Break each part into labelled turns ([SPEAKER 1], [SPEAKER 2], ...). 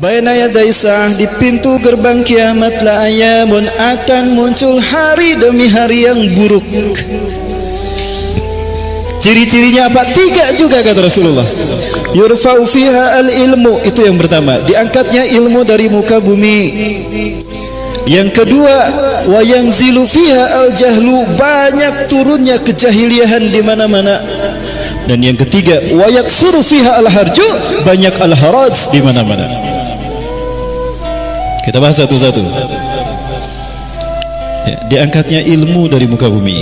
[SPEAKER 1] Baina yaday sa'ah, di pintu gerbang kiamat la ayamun, akan muncul hari demi hari yang buruk. Ciri-cirinya apa? 3 juga kata Rasulullah. Yurfa'u fiha al-ilmu, itu yang pertama, diangkatnya ilmu dari muka bumi. Yang kedua, wa yanzilu fiha al-jahlu, banyak turunnya kejahiliahan di mana-mana. Dan yang ketiga, wa yaksuru fiha al-harju, banyak al-haraj di mana-mana. Kita bahas satu-satu. Ya, diangkatnya ilmu dari muka bumi.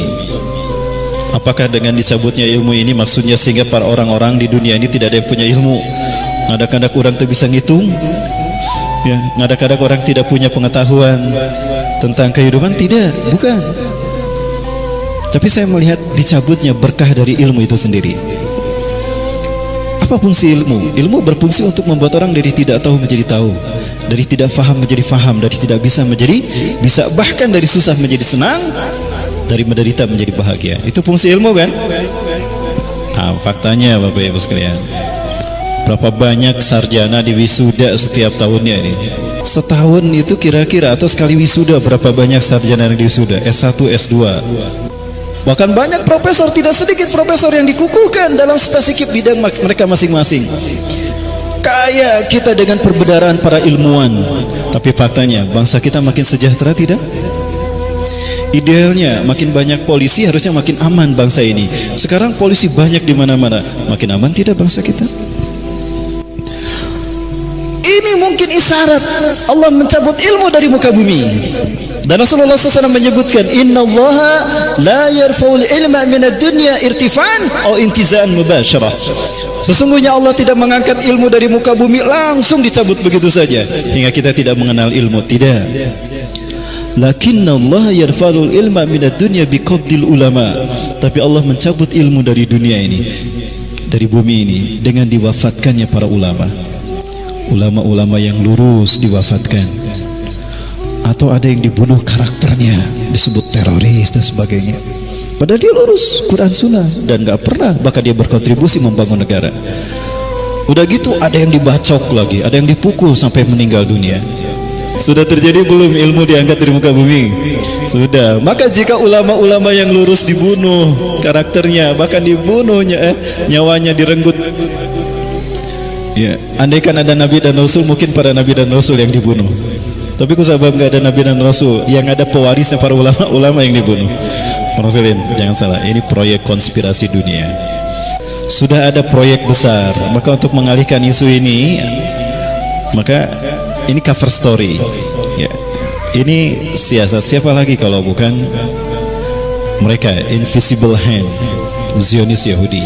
[SPEAKER 1] Apakah dengan dicabutnya ilmu ini maksudnya sehingga para orang-orang di dunia ini tidak ada yang punya ilmu? Ngadak-ngadak orang tak bisa ngitung, ya, ngadak-ngadak orang tidak punya pengetahuan tentang kehidupan? Tidak, bukan. Tapi saya melihat dicabutnya berkah dari ilmu itu sendiri. Apa fungsi ilmu? Ilmu berfungsi untuk membuat orang dari tidak tahu menjadi tahu, dari tidak faham menjadi faham, dari tidak bisa menjadi bisa, bahkan dari susah menjadi senang, dari menderita menjadi bahagia. Itu fungsi ilmu kan? Nah, faktanya Bapak Ibu sekalian, berapa banyak sarjana di wisuda setiap tahunnya ini? Setahun itu kira-kira, atau sekali wisuda berapa banyak sarjana yang di wisuda? S1, S2. Bahkan banyak profesor, tidak sedikit profesor yang dikukuhkan dalam spesifik bidang mereka masing-masing. Kaya kita dengan perbedaan para ilmuwan, tapi faktanya bangsa kita makin sejahtera tidak? Idealnya makin banyak polisi, harusnya makin aman bangsa ini. Sekarang polisi banyak di mana-mana, makin aman tidak bangsa kita? Ini mungkin isyarat Allah mencabut ilmu dari muka bumi. Dan Rasulullah SAW menyebutkan, Inna Allaha la yarfa'ul ilma minad dunya irtifan atau intizaan mubasyarah. Sesungguhnya Allah tidak mengangkat ilmu dari muka bumi langsung dicabut begitu saja hingga kita tidak mengenal ilmu. Tidak. Lakinna Allah yarfa'ul ilma minad dunya biqabdil ulama. Tapi Allah mencabut ilmu dari dunia ini, dari bumi ini, dengan diwafatkannya para ulama. Ulama-ulama yang lurus diwafatkan. Atau ada yang dibunuh karakternya, disebut teroris dan sebagainya, padahal dia lurus Quran Sunnah dan gak pernah bahkan dia berkontribusi membangun negara. Udah gitu ada yang dibacok lagi, ada yang dipukul sampai meninggal dunia. Sudah terjadi belum ilmu diangkat dari muka bumi? Sudah. Maka jika ulama-ulama yang lurus dibunuh karakternya, bahkan dibunuhnya, nyawanya direnggut, ya, andaikan ada Nabi dan Rasul, mungkin para Nabi dan Rasul yang dibunuh. Tapi kusabab gak ada Nabi dan Rasul, yang ada pewarisnya para ulama-ulama yang dibunuh. Rasulin, jangan salah, ini proyek konspirasi dunia. Sudah ada proyek besar, maka untuk mengalihkan isu ini, maka ini cover story, ya. Ini siasat siapa lagi kalau bukan mereka, invisible hand, Zionis Yahudi.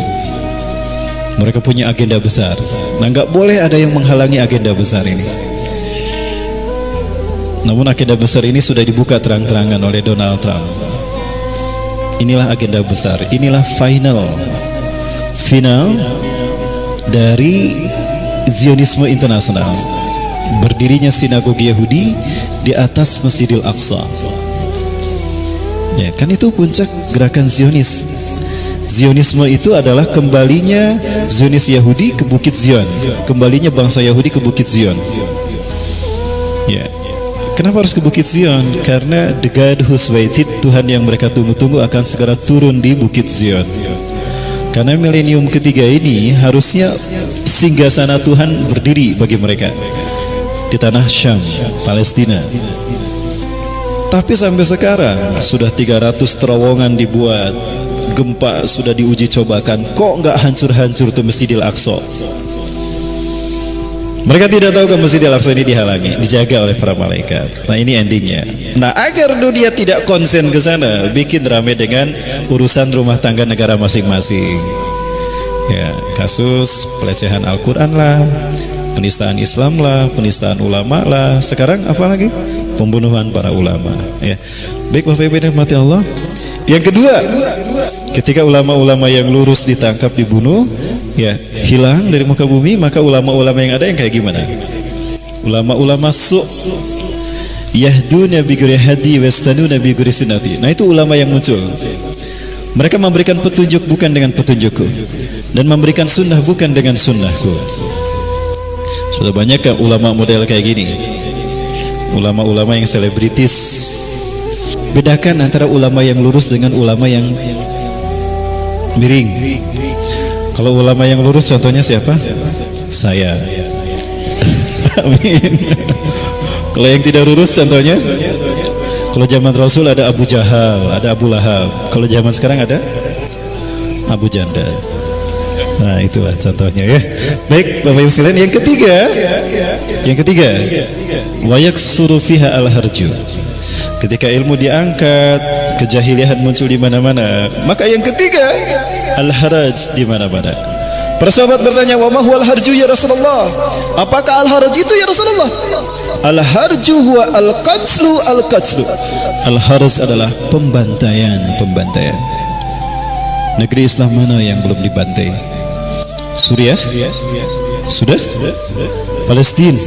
[SPEAKER 1] Mereka punya agenda besar. Nah, nggak boleh ada yang menghalangi agenda besar ini. Namun agenda besar ini sudah dibuka terang-terangan oleh Donald Trump. Inilah agenda besar, inilah final dari Zionisme internasional. Berdirinya sinagogi Yahudi di atas Masjidil Aqsa. Ya, kan itu puncak gerakan Zionis. Zionisme itu adalah kembalinya Zionis Yahudi ke Bukit Zion, kembalinya bangsa Yahudi ke Bukit Zion. Ya. Kenapa harus ke Bukit Zion? Karena the God who's waited, Tuhan yang mereka tunggu-tunggu akan segera turun di Bukit Zion. Karena milenium ketiga ini harusnya singgasana Tuhan berdiri bagi mereka di tanah Syam, Palestina. Tapi sampai sekarang sudah 300 terowongan dibuat, gempa sudah diuji cobakan, kok nggak hancur-hancur tuh Masjidil Aqsa? Mereka tidak tahu ke Masjidil Aqsa ini dihalangi, dijaga oleh para malaikat. Nah, ini endingnya. Nah, agar dunia tidak konsen ke sana, bikin rame dengan urusan rumah tangga negara masing-masing. Ya, kasus pelecehan Al-Quran lah, penistaan Islam lah, penistaan ulama lah. Sekarang apa lagi? Pembunuhan para ulama. Ya, baik Bapak Ibu yang dirahmati Allah. Yang kedua, ketika ulama-ulama yang lurus ditangkap, dibunuh, ya, hilang dari muka bumi, maka ulama-ulama yang ada yang kayak gimana? Ulama-ulama yahduna bi ghairi hadi wastanuna bi ghairi sunnati. Nah, itu ulama yang muncul. Mereka memberikan petunjuk bukan dengan petunjukku, dan memberikan sunnah bukan dengan sunnahku. Sudah banyak kan ulama model kayak gini, ulama-ulama yang selebritis. Bedakan antara ulama yang lurus dengan ulama yang miring. Kalau ulama yang lurus contohnya siapa? Saya. Amin. Kalau yang tidak lurus contohnya, kalau zaman Rasul ada Abu Jahal, ada Abu Lahab. Kalau zaman sekarang ada Abu Janda. Nah, itulah contohnya ya. Baik, Bapak Ibu sekalian, yang ketiga, wa yaksuru fiha al-harju. Ketika ilmu diangkat, kejahilian muncul di mana-mana. Maka yang ketiga, al-haraj di mana-mana. Para sahabat bertanya, "Wa ma huwal harju ya Rasulullah?" Apakah al-haraj itu ya Rasulullah? Al-harju huwa al-qatslu al-qatslu. Al-haraj adalah pembantaian. Negeri Islam mana yang belum dibantai? Suriah? Sudah? Palestina,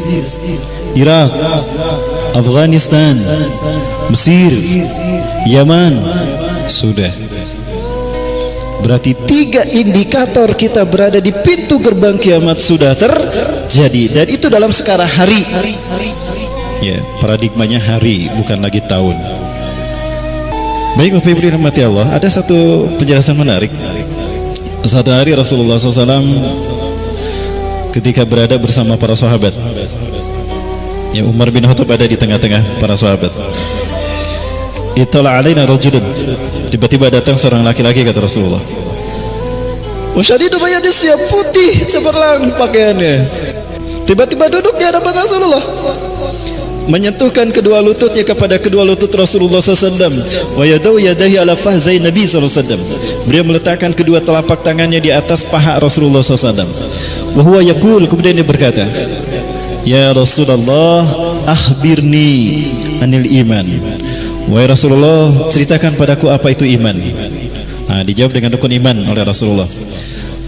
[SPEAKER 1] Irak, Afghanistan, Mesir, Yaman, sudah. Berarti 3 indikator kita berada di pintu gerbang kiamat sudah terjadi, dan itu dalam skala hari. Ya, paradigmanya hari, bukan lagi tahun. Baik, Bapak Ibu dirahmati Allah, ada satu penjelasan menarik. Satu hari Rasulullah SAW ketika berada bersama para sahabat, ya, Umar bin Khattab ada di tengah-tengah para sahabat. Itala alaina rajulun, tiba-tiba datang seorang laki-laki, kata Rasulullah. Usyadidu bayadis, siap putih cemerlang pakaiannya. Tiba-tiba duduk di hadapan Rasulullah, menyentuhkan kedua lututnya kepada kedua lutut Rasulullah SAW. Wa yadau yadahi ala fahzai Nabi SAW. Beliau meletakkan kedua telapak tangannya di atas paha Rasulullah SAW. Wa huwa yaqul, kemudian dia berkata, "Ya Rasulullah, akhbirni anil iman." Wahai Rasulullah, ceritakan padaku apa itu iman. Nah, dijawab dengan rukun iman oleh Rasulullah.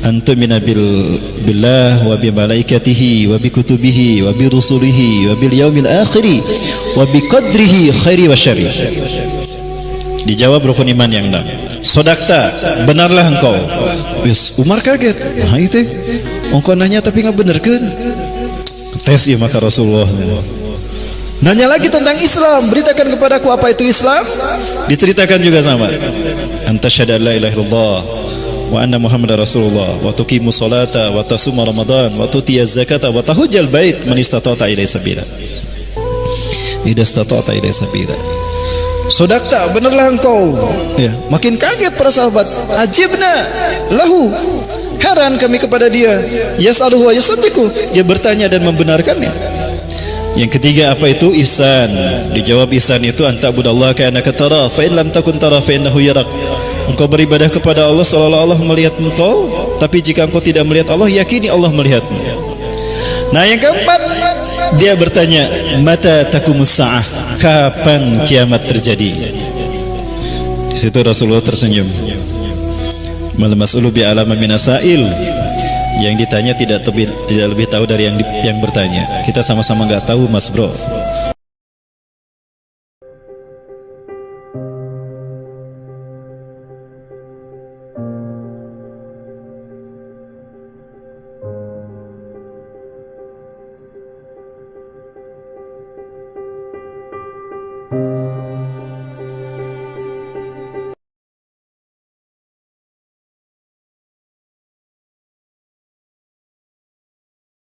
[SPEAKER 1] Antumina billah wa bi malaikatihi wa bi kutubihi wa bi rusulihi wa bil yaumil akhir wa bi qadrihi khairi wa syarri. Dijawab rukun iman yang 6. Sodakta, benarlah engkau. Wis, Umar kaget. Nah itu, engkau nanya tapi nggak bener kan? Tes ya maka Rasulullah. Nanya lagi tentang Islam, beritakan kepadaku apa itu Islam. Diceritakan juga sama. Anta syahada la ilaha illallah wa anna Muhammadar Rasulullah wa tuqimus salata wa tasuma Ramadan wa tutiyaz zakata wa tahujjal bait man istata'ta ilaihi sabila. Idza istata'ta ilaihi sabila. Sodakta, benarlah engkau. Ya, makin kaget para sahabat. Ajibna lahu, heran kami kepada dia. Yas'aluhu wa yusaddiqu, dia bertanya dan membenarkannya. Yang ketiga, apa itu ihsan? Dijawab ihsan itu anta'budallaha ka'annaka tara, fa in lam takun tara fa innahu yarak. Engkau beribadah kepada Allah seolah Allah melihat engkau, tapi jika engkau tidak melihat Allah, yakini Allah melihatmu. Nah, yang keempat, dia bertanya, mata taqumus sa'ah? Kapan kiamat terjadi? Di situ Rasulullah tersenyum. Mal mas'ulu bi alama minasail. Yang ditanya tidak lebih tahu dari yang bertanya. Kita sama-sama nggak tahu, Mas Bro.